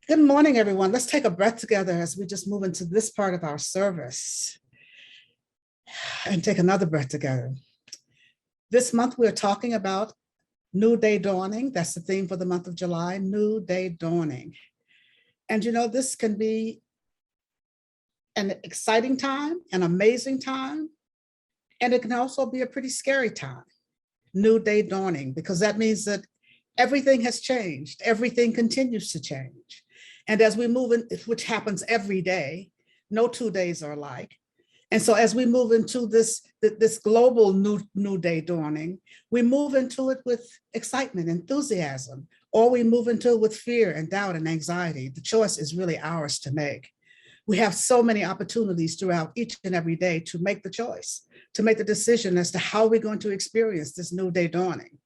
Good morning, everyone. Let's take a breath together as we just move into this part of our service and take another breath together. This month, we're talking about New Day Dawning. That's the theme for the month of July, New Day Dawning. And this can be an exciting time, an amazing time, and it can also be a pretty scary time, New Day Dawning, because that means that everything has changed. Everything continues to change. And as we move in, which happens every day, no 2 days are alike. And so as we move into this global new day dawning, we move into it with excitement, enthusiasm, or we move into it with fear and doubt and anxiety. The choice is really ours to make. We have so many opportunities throughout each and every day to make the choice, to make the decision as to how we're going to experience this new day dawning.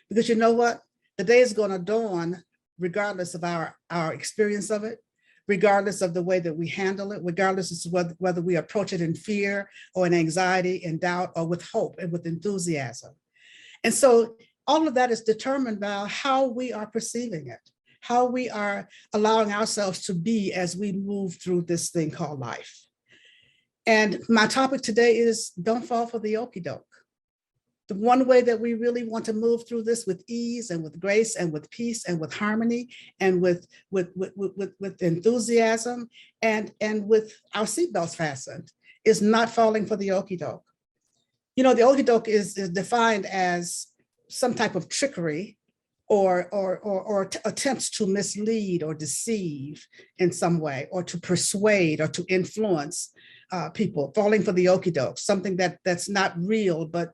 Because you know what? The day is going to dawn regardless of our experience of it, regardless of the way that we handle it, regardless of whether we approach it in fear or in anxiety, in doubt, or with hope and with enthusiasm. And so all of that is determined by how we are perceiving it, how we are allowing ourselves to be as we move through this thing called life. And my topic today is don't fall for the okey doke. The one way that we really want to move through this with ease and with grace and with peace and with harmony and with enthusiasm and with our seatbelts fastened is not falling for the okey doke. The okey doke is defined as some type of trickery or attempts to mislead or deceive in some way, or to persuade or to influence people, falling for the okey doke, something that's not real, but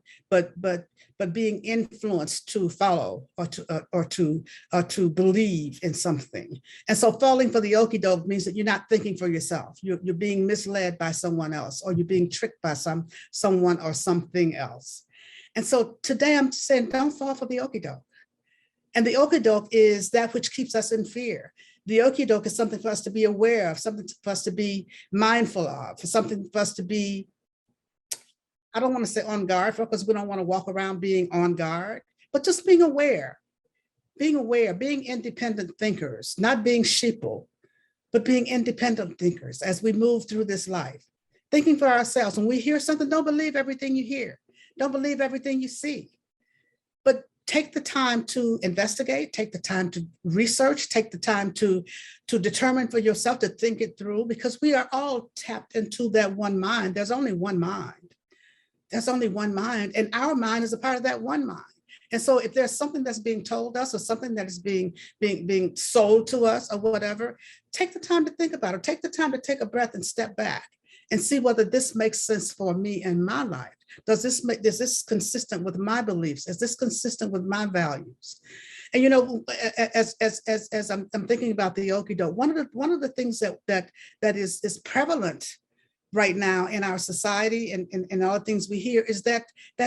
being influenced to follow or to believe in something. And so falling for the okey doke means that you're not thinking for yourself. You're being misled by someone else, or you're being tricked by someone or something else. And so today I'm saying don't fall for the okey doke. And the okey doke is that which keeps us in fear. The okey doke is something for us to be aware of, something for us to be mindful of, for something for us to be, I don't want to say on guard for, because we don't want to walk around being on guard, but just being aware, being independent thinkers, not being sheeple, but being independent thinkers as we move through this life, thinking for ourselves. When we hear something, don't believe everything you hear. Don't believe everything you see. But take the time to investigate, take the time to research, take the time to determine for yourself, to think it through, because we are all tapped into that one mind. There's only one mind. There's only one mind, and our mind is a part of that one mind. And so if there's something that's being told us or something that is being sold to us or whatever, take the time to think about it. Take the time to take a breath and step back and see whether this makes sense for me in my life. Is this consistent with my beliefs? Is this consistent with my values? And as I'm thinking about the okey doke, one of the things that is prevalent right now in our society and all the things we hear is that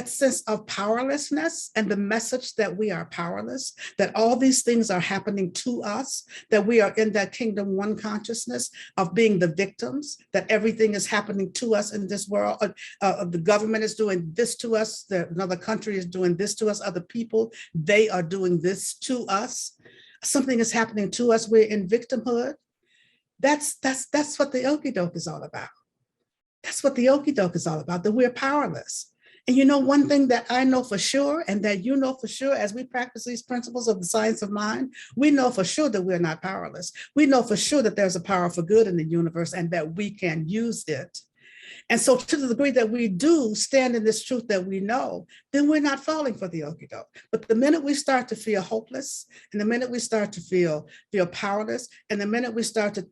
sense of powerlessness and the message that we are powerless, that all these things are happening to us, that we are in that kingdom one consciousness of being the victims, that everything is happening to us in this world. The government is doing this to us, another country is doing this to us, other people, they are doing this to us. Something is happening to us, we're in victimhood. That's what the okey doke is all about. That's what the okey doke is all about, that we're powerless. And one thing that I know for sure, and that you know for sure, as we practice these principles of the science of mind, we know for sure that we're not powerless. We know for sure that there's a power for good in the universe and that we can use it. And so to the degree that we do stand in this truth that we know, then we're not falling for the okey doke. But the minute we start to feel hopeless, and the minute we start to feel powerless, and the minute we start to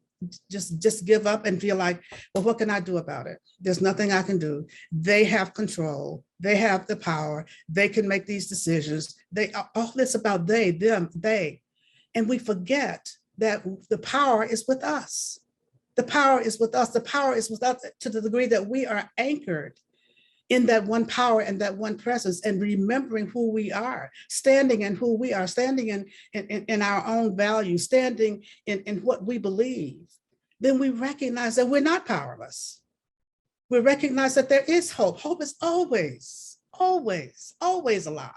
just give up and feel like, well, what can I do about it? There's nothing I can do. They have control. They have the power. They can make these decisions. They are all this about they, them, they. And we forget that the power is with us. The power is with us. The power is with us to the degree that we are anchored in that one power and that one presence, and remembering who we are, standing in who we are, standing in our own values, standing in what we believe, then we recognize that we're not powerless. We recognize that there is hope. Hope is always, always, always alive.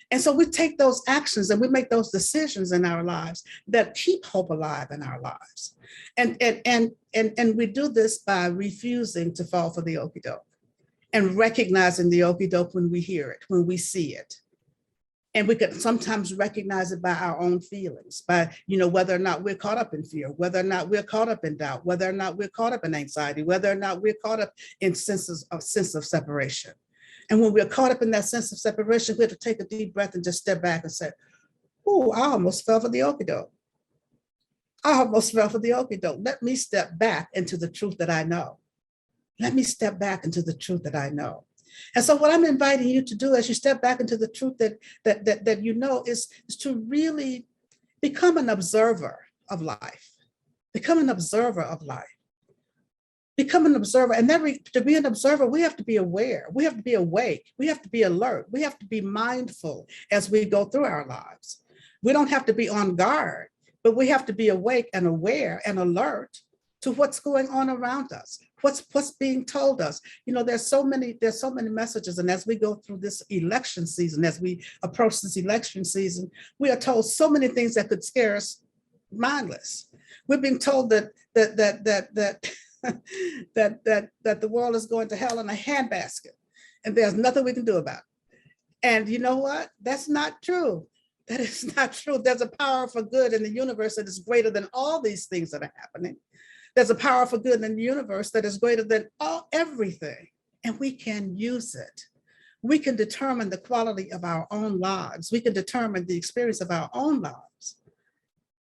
And so we take those actions and we make those decisions in our lives that keep hope alive in our lives. And we do this by refusing to fall for the okie doke and recognizing the okie doke when we hear it, when we see it. And we can sometimes recognize it by our own feelings, by, whether or not we're caught up in fear, whether or not we're caught up in doubt, whether or not we're caught up in anxiety, whether or not we're caught up in sense of separation. And when we're caught up in that sense of separation, we have to take a deep breath and just step back and say, oh, I almost fell for the okie doke. I almost fell for the okie doke. Let me step back into the truth that I know. Let me step back into the truth that I know. And so what I'm inviting you to do as you step back into the truth that you know is to really become an observer of life. Become an observer of life. Become an observer. And then to be an observer, we have to be aware. We have to be awake. We have to be alert. We have to be mindful as we go through our lives. We don't have to be on guard, but we have to be awake and aware and alert to what's going on around us, what's being told us. There's so many messages. And as we go through this election season, as we approach this election season, we are told so many things that could scare us mindless. We're being told that that the world is going to hell in a handbasket and there's nothing we can do about it. And you know what? That's not true. That is not true. There's a power for good in the universe that is greater than all these things that are happening. There's a power for good in the universe that is greater than everything, and we can use it. We can determine the quality of our own lives. We can determine the experience of our own lives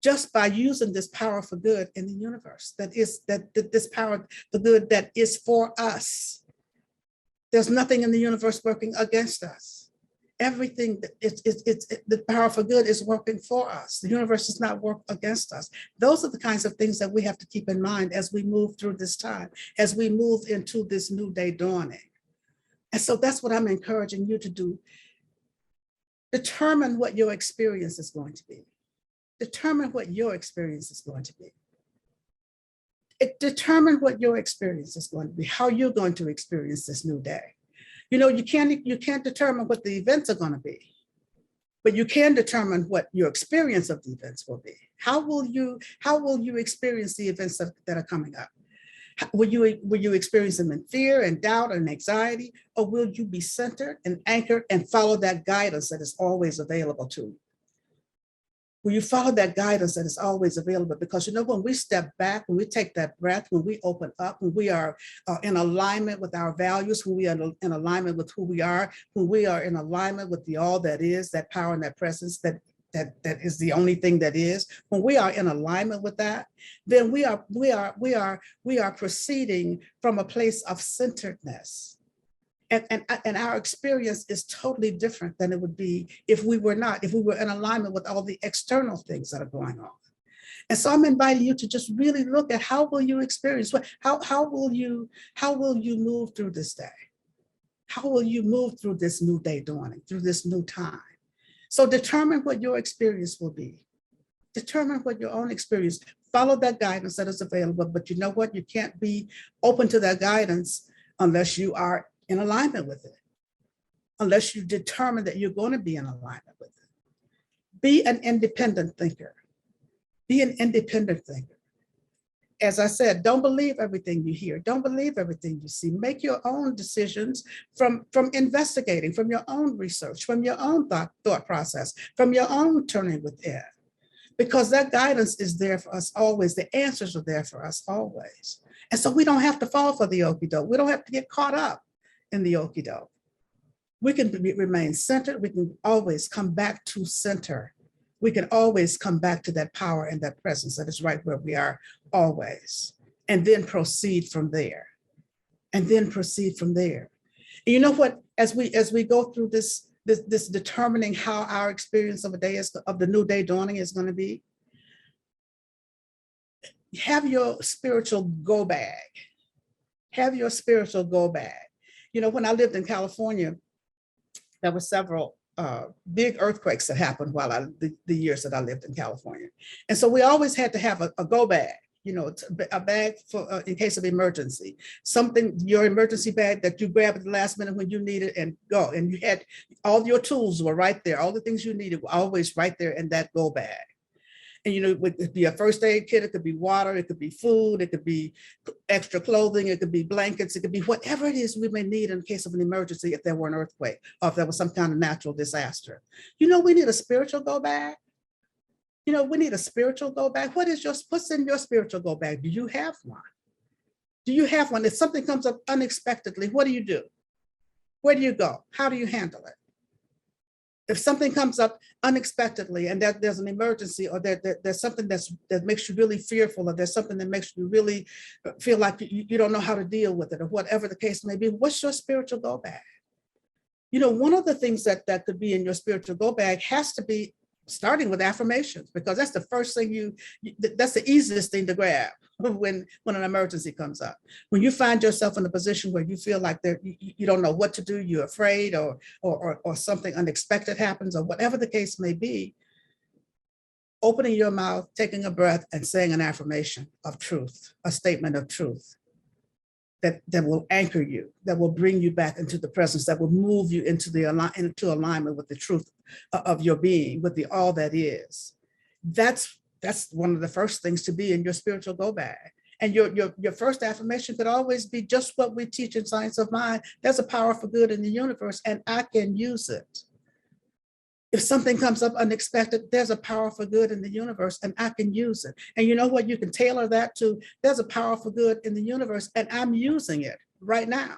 just by using this power for good in the universe. This power for good that is for us. There's nothing in the universe working against us. Everything, the power for good is working for us. The universe does not work against us. Those are the kinds of things that we have to keep in mind as we move through this time, as we move into this new day dawning. And so that's what I'm encouraging you to do. Determine what your experience is going to be. Determine what your experience is going to be. Determine what your experience is going to be, how you're going to experience this new day. You can't determine what the events are going to be, but you can determine what your experience of the events will be. How will you experience the events that are coming up? Will you experience them in fear and doubt and anxiety, or will you be centered and anchored and follow that guidance that is always available to you? Will you follow that guidance that is always available? Because when we step back, when we take that breath, when we open up, when we are in alignment with our values, when we are in alignment with who we are, when we are in alignment with the all that is, that power and that presence that is the only thing that is, when we are in alignment with that, then we are proceeding from a place of centeredness. And our experience is totally different than it would be if we were in alignment with all the external things that are going on. And so I'm inviting you to just really look at how will you experience, how will you move through this day? How will you move through this new day dawning, through this new time? So determine what your experience will be. Determine what your own experience, follow that guidance that is available, but you know what? You can't be open to that guidance unless you are in alignment with it, unless you determine that you're going to be in alignment with it. Be an independent thinker. Be an independent thinker. As I said, don't believe everything you hear. Don't believe everything you see. Make your own decisions from investigating, from your own research, from your own thought process, from your own turning within. Because that guidance is there for us always. The answers are there for us always. And so we don't have to fall for the okie doke. We don't have to get caught up in the okie doke. We can remain centered. We can always come back to center. We can always come back to that power and that presence that is right where we are always, and then proceed from there. And then proceed from there. And you know what? As we go through this determining how our experience of the new day dawning is going to be, have your spiritual go bag. Have your spiritual go bag. When I lived in California, there were several big earthquakes that happened while the years that I lived in California. And so we always had to have a go bag. a bag for in case of emergency, something, your emergency bag that you grab at the last minute when you need it and go. And you had all your tools were right there. All the things you needed were always right there in that go bag. And, it could be a first aid kit, it could be water, it could be food, it could be extra clothing, it could be blankets, it could be whatever it is we may need in case of an emergency, if there were an earthquake or if there was some kind of natural disaster. We need a spiritual go bag. We need a spiritual go bag. What's in your spiritual go bag? Do you have one? Do you have one? If something comes up unexpectedly, what do you do? Where do you go? How do you handle it? If something comes up unexpectedly and that there's an emergency, or there's something that makes you really fearful, or there's something that makes you really feel like you don't know how to deal with it, or whatever the case may be, what's your spiritual go bag? One of the things that could be in your spiritual go bag has to be starting with affirmations, because that's the first thing that's the easiest thing to grab when an emergency comes up. When you find yourself in a position where you feel like you don't know what to do, you're afraid, or something unexpected happens, or whatever the case may be, opening your mouth, taking a breath, and saying an affirmation of truth, a statement of truth that will anchor you, that will bring you back into the presence, that will move you into alignment with the truth of your being, with the all that is. That's one of the first things to be in your spiritual go bag. And your first affirmation could always be just what we teach in Science of Mind. There's a power for good in the universe, and I can use it. If something comes up unexpected, there's a power for good in the universe, and I can use it. And you know what? You can tailor that to, there's a power for good in the universe, and I'm using it right now.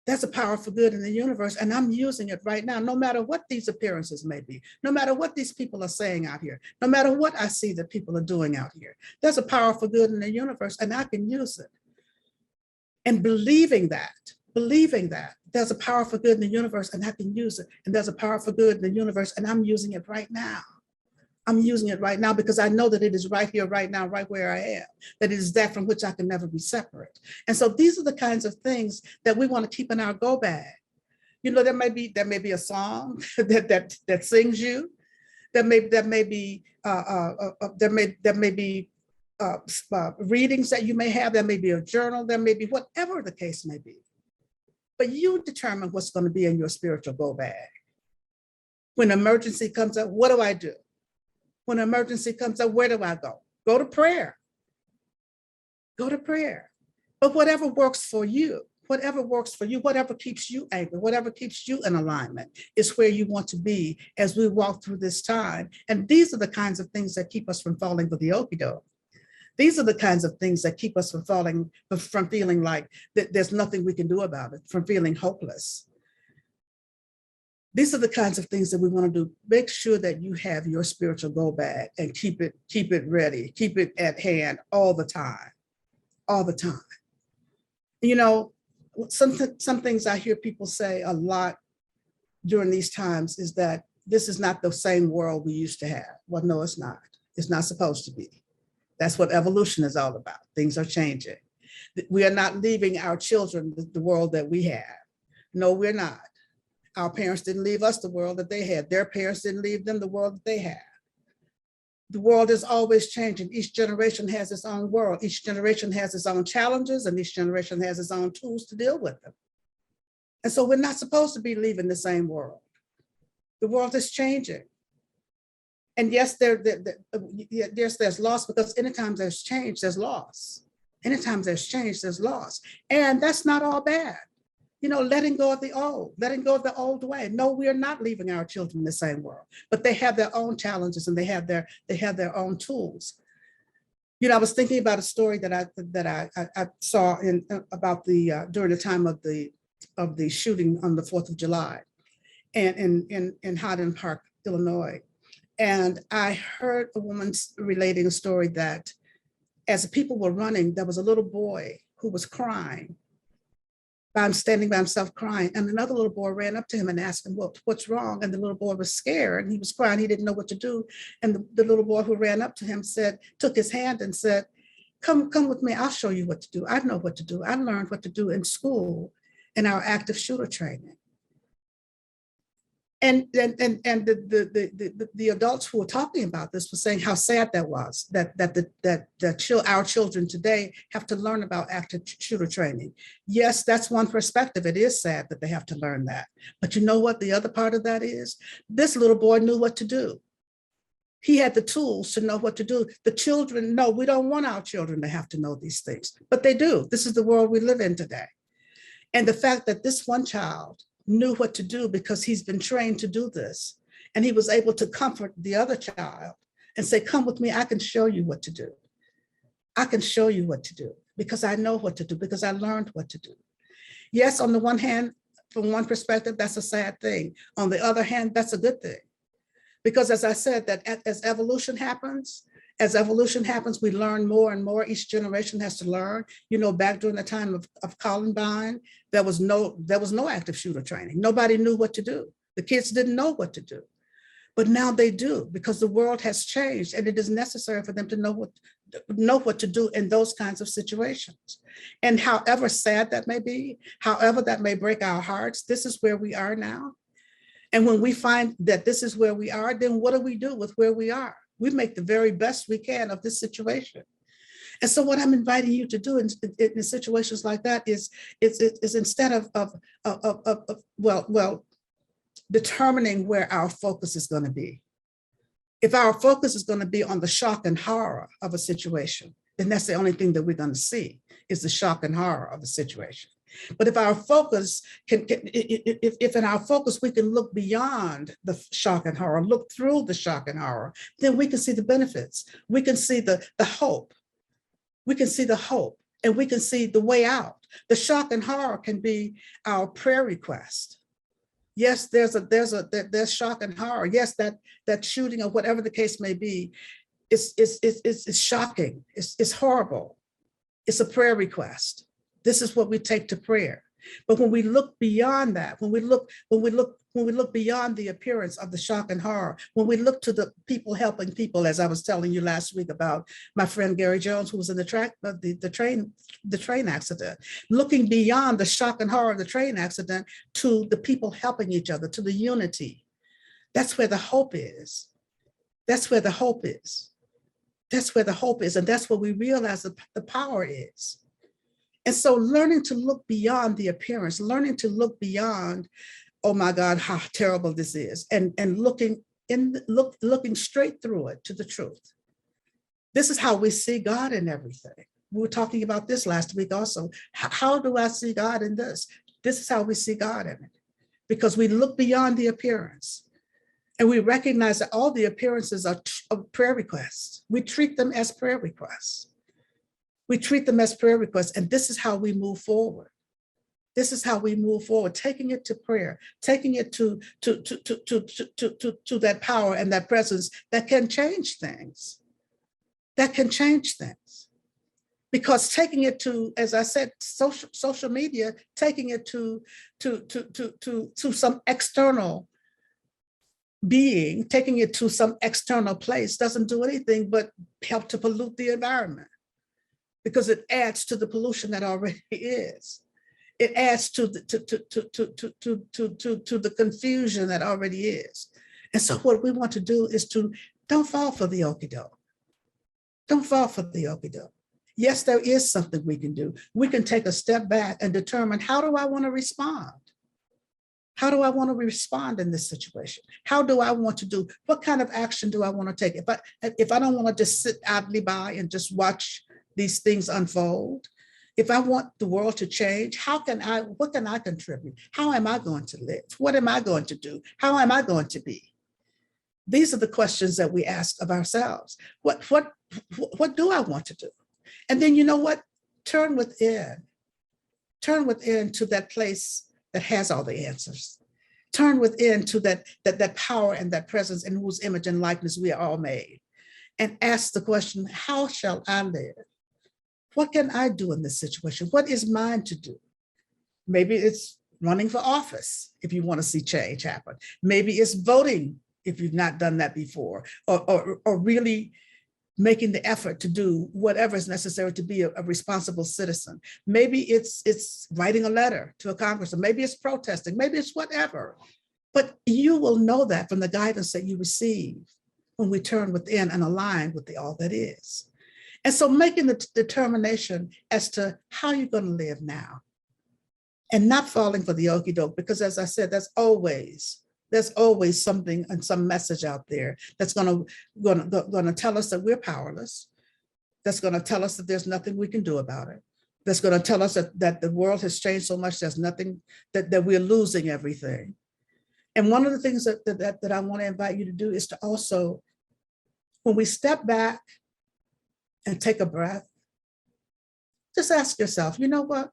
There's a power for good in the universe, and I'm using it right now, no matter what these appearances may be, no matter what these people are saying out here, no matter what I see that people are doing out here. There's a power for good in the universe, and I can use it. And believing that there's a power for good in the universe, and I can use it. And there's a power for good in the universe, and I'm using it right now. I'm using it right now because I know that it is right here, right now, right where I am, that it is that from which I can never be separate. And so these are the kinds of things that we want to keep in our go bag. There may be a song that sings you. There may be readings that you may have. There may be a journal. There may be whatever the case may be. But you determine what's going to be in your spiritual go bag. When emergency comes up, what do I do? When emergency comes up, where do I go? Go to prayer. Go to prayer. But whatever works for you, whatever keeps you anchored, whatever keeps you in alignment is where you want to be as we walk through this time. And these are the kinds of things that keep us from falling for the okey doke. These are the kinds of things that keep us from feeling like there's nothing we can do about it, from feeling hopeless. These are the kinds of things that we want to do. Make sure that you have your spiritual go bag and keep it ready, keep it at hand all the time. Some things I hear people say a lot during these times is that this is not the same world we used to have. Well, no, it's not. It's not supposed to be. That's what evolution is all about. Things are changing. We are not leaving our children the world that we have. No, we're not. Our parents didn't leave us the world that they had. Their parents didn't leave them the world that they had. The world is always changing. Each generation has its own world. Each generation has its own challenges, and each generation has its own tools to deal with them. And so we're not supposed to be leaving the same world. The world is changing. And yes, there's loss, because anytime there's change, there's loss. Anytime there's change, there's loss. And that's not all bad. Letting go of the old way. No, we're not leaving our children the same world, but they have their own challenges and they have their own tools. I was thinking about a story that I saw about during the time of the shooting on the 4th of July, and in Highland Park, Illinois. And I heard a woman relating a story that as people were running, there was a little boy who was crying. Standing by himself crying, and another little boy ran up to him and asked him, what's wrong? And the little boy was scared, and he was crying. He didn't know what to do. And the little boy who ran up to him took his hand and said, come with me. I'll show you what to do. I know what to do. I learned what to do in school in our active shooter training. The adults who were talking about this were saying how sad that was, that our children today have to learn about active shooter training. Yes, that's one perspective. It is sad that they have to learn that. But you know what the other part of that is? This little boy knew what to do. He had the tools to know what to do. The children, no, we don't want our children to have to know these things, but they do. This is the world we live in today. And the fact that this one child knew what to do because he's been trained to do this, and he was able to comfort the other child and say, come with me, I can show you what to do. I can show you what to do because I know what to do, because I learned what to do. Yes, on the one hand, from one perspective, that's a sad thing. On the other hand, that's a good thing. Because as I said, that as evolution happens, we learn more and more. Each generation has to learn. You know, back during the time of Columbine, there was no active shooter training. Nobody knew what to do. The kids didn't know what to do. But now they do, because the world has changed, and it is necessary for them to know what to do in those kinds of situations. And however sad that may be, however that may break our hearts, this is where we are now. And when we find that this is where we are, then what do we do with where we are? We make the very best we can of this situation. And so what I'm inviting you to do in situations like that is instead of determining where our focus is going to be. If our focus is going to be on the shock and horror of a situation, then that's the only thing that we're going to see, is the shock and horror of the situation. But if our focus if in our focus we can look beyond the shock and horror, look through the shock and horror, then we can see the benefits. We can see the hope. We can see the hope, and we can see the way out. The shock and horror can be our prayer request. Yes, there's shock and horror. Yes, that shooting or whatever the case may be, is shocking. It's horrible. It's a prayer request. This is what we take to prayer. But when we look beyond that, when we look beyond the appearance of the shock and horror, when we look to the people helping people, as I was telling you last week about my friend Gary Jones, who was in the train accident, looking beyond the shock and horror of the train accident to the people helping each other, to the unity. That's where the hope is. That's where the hope is. That's where the hope is. And that's where we realize that the power is. And so learning to look beyond the appearance, learning to look beyond, oh my God, how terrible this is, and looking straight through it to the truth. This is how we see God in everything. We were talking about this last week also. How do I see God in this? This is how we see God in it, because we look beyond the appearance, and we recognize that all the appearances are prayer requests. We treat them as prayer requests. We treat them as prayer requests, and this is how we move forward. This is how we move forward, taking it to prayer, taking it to that power and that presence that can change things. That can change things. Because taking it to, as I said, social media, taking it to some external being, taking it to some external place doesn't do anything but help to pollute the environment, because it adds to the pollution that already is. It adds to the confusion that already is. And so what we want to do is to don't fall for the okey doke. Don't fall for the okey doke. Yes, there is something we can do. We can take a step back and determine, how do I want to respond? How do I want to respond in this situation? How do I want to do? What kind of action do I want to take? If I don't want to just sit idly by and just watch these things unfold, if I want the world to change, what can I contribute? How am I going to live? What am I going to do? How am I going to be? These are the questions that we ask of ourselves. What do I want to do? And then, you know what? Turn within to that place that has all the answers. Turn within to that power and that presence in whose image and likeness we are all made. And ask the question, how shall I live? What can I do in this situation? What is mine to do? Maybe it's running for office if you want to see change happen. Maybe it's voting if you've not done that before, or really making the effort to do whatever is necessary to be a responsible citizen. Maybe it's writing a letter to a congressman. Maybe it's protesting. Maybe it's whatever. But you will know that from the guidance that you receive when we turn within and align with the all that is. And so making the determination as to how you're going to live now and not falling for the okey doke, because as I said, there's always something and some message out there that's going to tell us that we're powerless. That's going to tell us that there's nothing we can do about it. That's going to tell us that the world has changed so much, there's nothing, that we're losing everything. And one of the things that I want to invite you to do is to also, when we step back and take a breath, just ask yourself, you know what?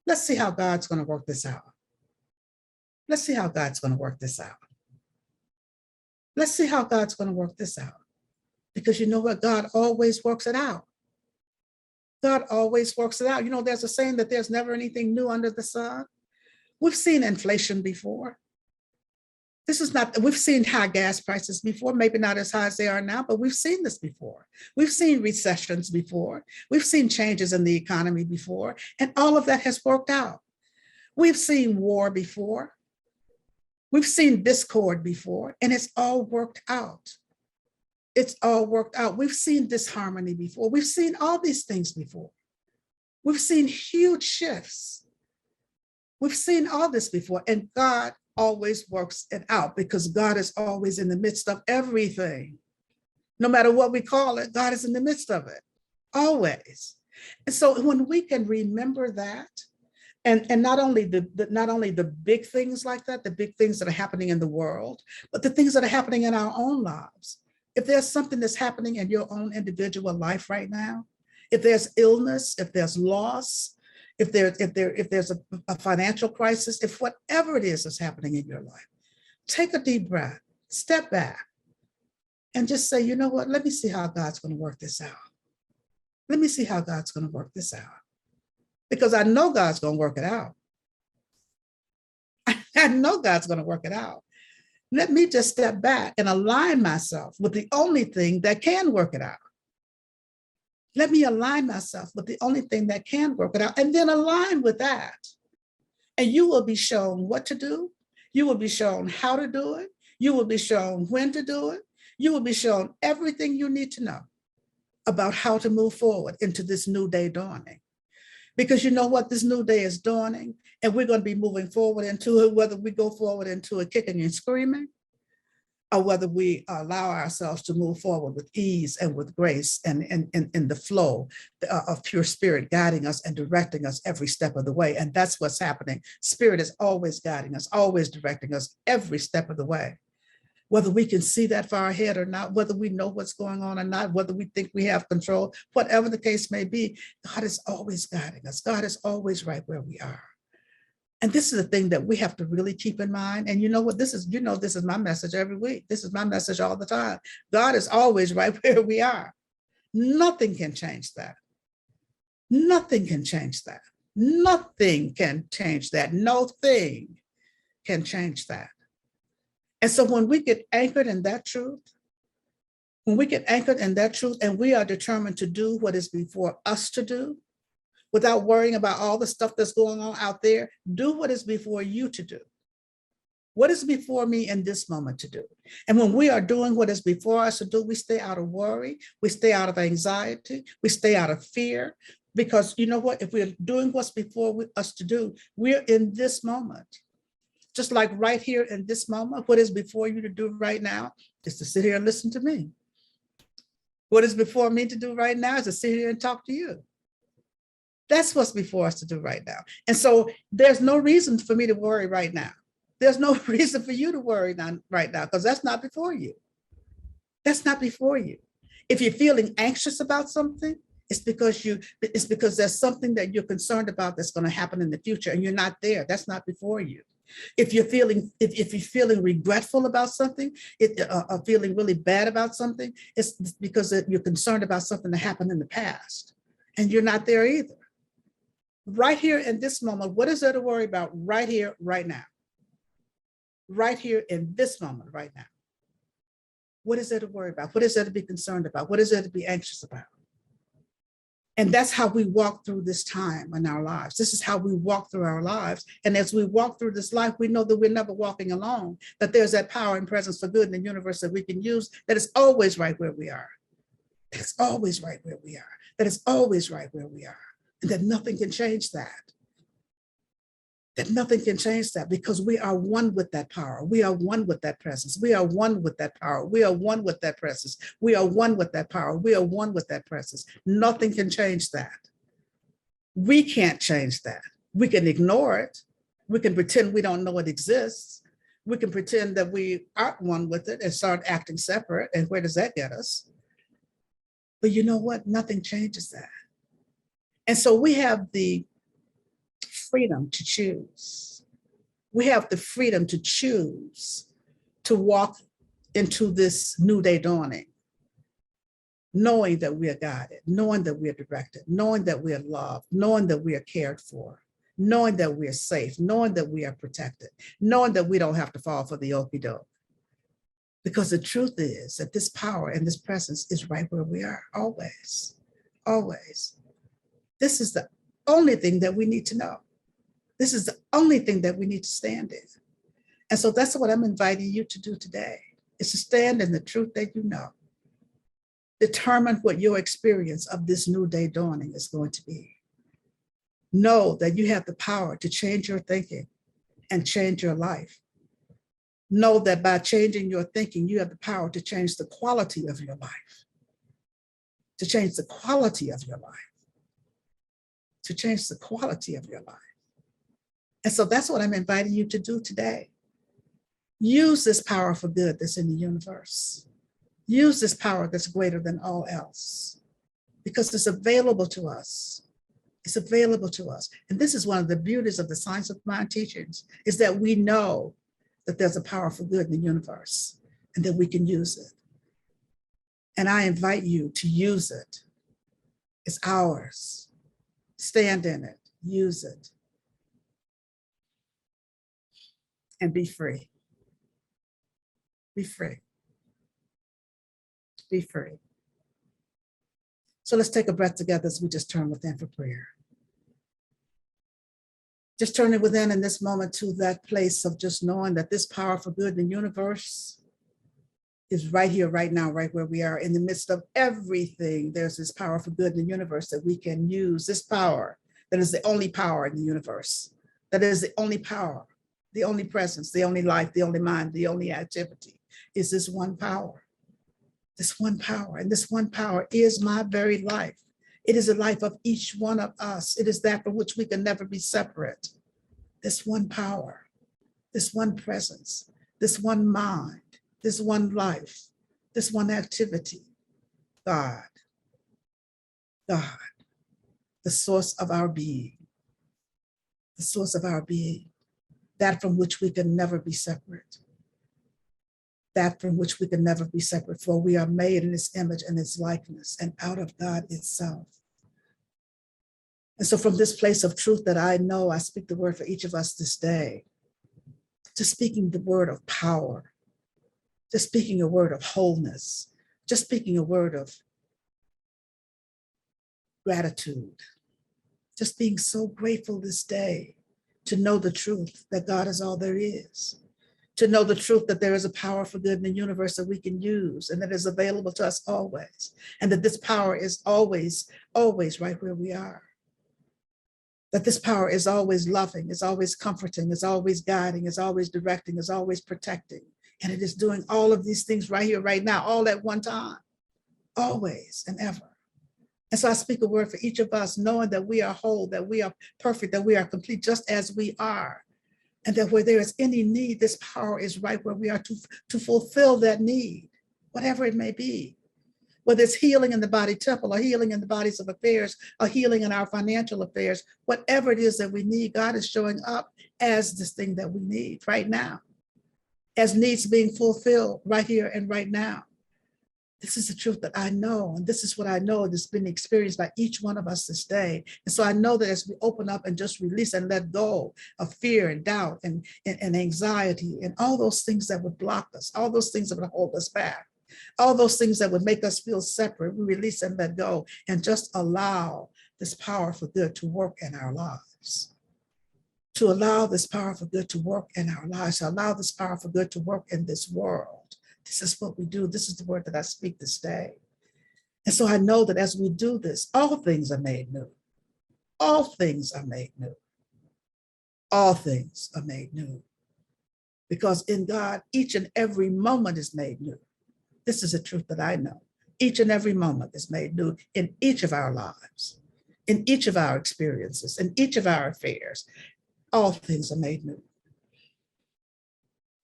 Let's see how God's going to work this out. Let's see how God's going to work this out. Let's see how God's going to work this out. Because you know what? God always works it out. God always works it out. You know, there's a saying that there's never anything new under the sun. We've seen inflation before. We've seen high gas prices before, maybe not as high as they are now, but we've seen this before. We've seen recessions before. We've seen changes in the economy before, and all of that has worked out. We've seen war before. We've seen discord before, and it's all worked out. It's all worked out. We've seen disharmony before. We've seen all these things before. We've seen huge shifts. We've seen all this before, and God always works it out because God is always in the midst of everything. No matter what we call it, God is in the midst of it, always. And so when we can remember that, and not only the big things like that, the big things that are happening in the world, but the things that are happening in our own lives. If there's something that's happening in your own individual life right now, if there's illness, if there's loss, if there's a financial crisis, if whatever it is that's happening in your life, take a deep breath, step back, and just say, you know what, let me see how God's going to work this out. Let me see how God's going to work this out. Because I know God's going to work it out. I know God's going to work it out. Let me just step back and align myself with the only thing that can work it out. Let me align myself with the only thing that can work it out, and then align with that. And you will be shown what to do. You will be shown how to do it. You will be shown when to do it. You will be shown everything you need to know about how to move forward into this new day dawning. Because you know what? This new day is dawning, and we're going to be moving forward into it, whether we go forward into it kicking and screaming, or whether we allow ourselves to move forward with ease and with grace and in the flow of pure spirit guiding us and directing us every step of the way. And that's what's happening. Spirit is always guiding us, always directing us every step of the way. Whether we can see that far ahead or not, whether we know what's going on or not, whether we think we have control, whatever the case may be, God is always guiding us. God is always right where we are. And this is the thing that we have to really keep in mind. And you know what, this is my message every week. This is my message all the time. God is always right where we are. Nothing can change that. Nothing can change that. Nothing can change that. No thing can change that. And so when we get anchored in that truth, and we are determined to do what is before us to do, without worrying about all the stuff that's going on out there, do what is before you to do. What is before me in this moment to do? And when we are doing what is before us to do, we stay out of worry, we stay out of anxiety, we stay out of fear, because you know what? If we're doing what's before us to do, we're in this moment. Just like right here in this moment, what is before you to do right now is to sit here and listen to me. What is before me to do right now is to sit here and talk to you. That's what's before us to do right now. And so there's no reason for me to worry right now. There's no reason for you to worry right now, because that's not before you. That's not before you. If you're feeling anxious about something, it's because there's something that you're concerned about that's going to happen in the future, and you're not there. That's not before you. If you're feeling regretful about something, feeling really bad about something, it's because you're concerned about something that happened in the past, and you're not there either. Right here in this moment, what is there to worry about right here, right now? Right here in this moment, right now. What is there to worry about? What is there to be concerned about? What is there to be anxious about? And that's how we walk through this time in our lives. This is how we walk through our lives. And as we walk through this life, we know that we're never walking alone, that there's that power and presence for good in the universe that we can use, that is always right where we are. That's always right where we are. That is always right where we are. And that nothing can change that. That nothing can change that, because we are one with that power. We are one with that presence. We are one with that power. We are one with that presence. We are one with that power. We are one with that presence. Nothing can change that. We can't change that. We can ignore it. We can pretend we don't know it exists. We can pretend that we aren't one with it and start acting separate. And where does that get us? But you know what? Nothing changes that. And so we have the freedom to choose. We have the freedom to choose to walk into this new day dawning, knowing that we are guided, knowing that we are directed, knowing that we are loved, knowing that we are cared for, knowing that we are safe, knowing that we are protected, knowing that we don't have to fall for the okey doke. Because the truth is that this power and this presence is right where we are, always, always. This is the only thing that we need to know. This is the only thing that we need to stand in. And so that's what I'm inviting you to do today, is to stand in the truth that you know. Determine what your experience of this new day dawning is going to be. Know that you have the power to change your thinking and change your life. Know that by changing your thinking, you have the power to change the quality of your life. To change the quality of your life. To change the quality of your life. And so that's what I'm inviting you to do today. Use this power for good that's in the universe. Use this power that's greater than all else, because it's available to us. It's available to us. And this is one of the beauties of the science of mind teachings, is that we know that there's a power for good in the universe and that we can use it. And I invite you to use it. It's ours. Stand in it, use it, and be free. Be free. Be free. So let's take a breath together as we just turn within for prayer. Just turning within in this moment to that place of just knowing that this power for good in the universe is right here, right now, right where we are in the midst of everything. There's this power for good in the universe that we can use. This power that is the only power in the universe, that is the only power, the only presence, the only life, the only mind, the only activity, is this one power. This one power, and this one power is my very life. It is the life of each one of us. It is that from which we can never be separate. This one power, this one presence, this one mind, this one life, this one activity. God, God, the source of our being, the source of our being, that from which we can never be separate. That from which we can never be separate, for we are made in his image and his likeness, and out of God itself. And so from this place of truth that I know, I speak the word for each of us this day, just speaking the word of power, just speaking a word of wholeness, just speaking a word of gratitude, just being so grateful this day to know the truth that God is all there is. To know the truth that there is a power for good in the universe that we can use and that is available to us always. And that this power is always, always right where we are. That this power is always loving, is always comforting, is always guiding, is always directing, is always protecting. And it is doing all of these things right here, right now, all at one time, always and ever. And so I speak a word for each of us, knowing that we are whole, that we are perfect, that we are complete just as we are. And that where there is any need, this power is right where we are to fulfill that need, whatever it may be. Whether it's healing in the body temple or healing in the bodies of affairs or healing in our financial affairs, whatever it is that we need, God is showing up as this thing that we need right now, as needs being fulfilled right here and right now. This is the truth that I know, and this is what I know that's been experienced by each one of us this day. And so I know that as we open up and just release and let go of fear and doubt and anxiety and all those things that would block us, all those things that would hold us back, All those things that would make us feel separate, we release and let go and just allow this power for good to work in our lives. To allow this power for good to work in our lives, to allow this power for good to work in this world. This is what we do. This is the word that I speak this day. And so I know that as we do this, all things are made new. All things are made new. All things are made new. Because in God, each and every moment is made new. This is a truth that I know. Each and every moment is made new in each of our lives, in each of our experiences, in each of our affairs. All things are made new.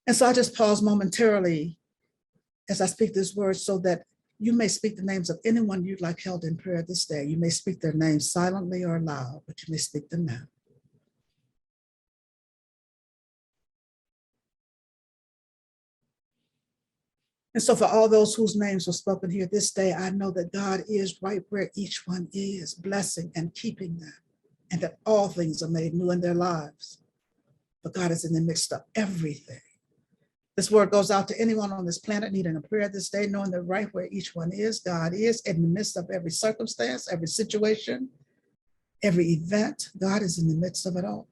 And so I just pause momentarily as I speak this word so that you may speak the names of anyone you'd like held in prayer this day. You may speak their names silently or loud, but you may speak them now. And so for all those whose names were spoken here this day, I know that God is right where each one is, blessing and keeping them, and that all things are made new in their lives. But God is in the midst of everything. This word goes out to anyone on this planet needing a prayer this day, knowing that right where each one is, God is in the midst of every circumstance, every situation, every event. God is in the midst of it all.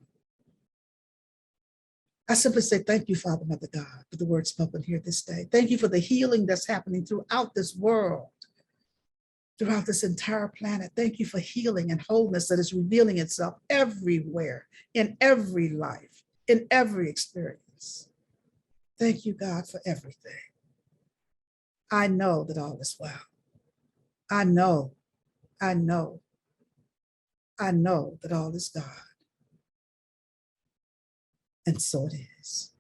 I simply say thank you, Father, Mother God, for the word spoken here this day. Thank you for the healing that's happening throughout this world, throughout this entire planet. Thank you for healing and wholeness that is revealing itself everywhere, in every life, in every experience. Thank you, God, for everything. I know that all is well. I know that all is God. And so it is.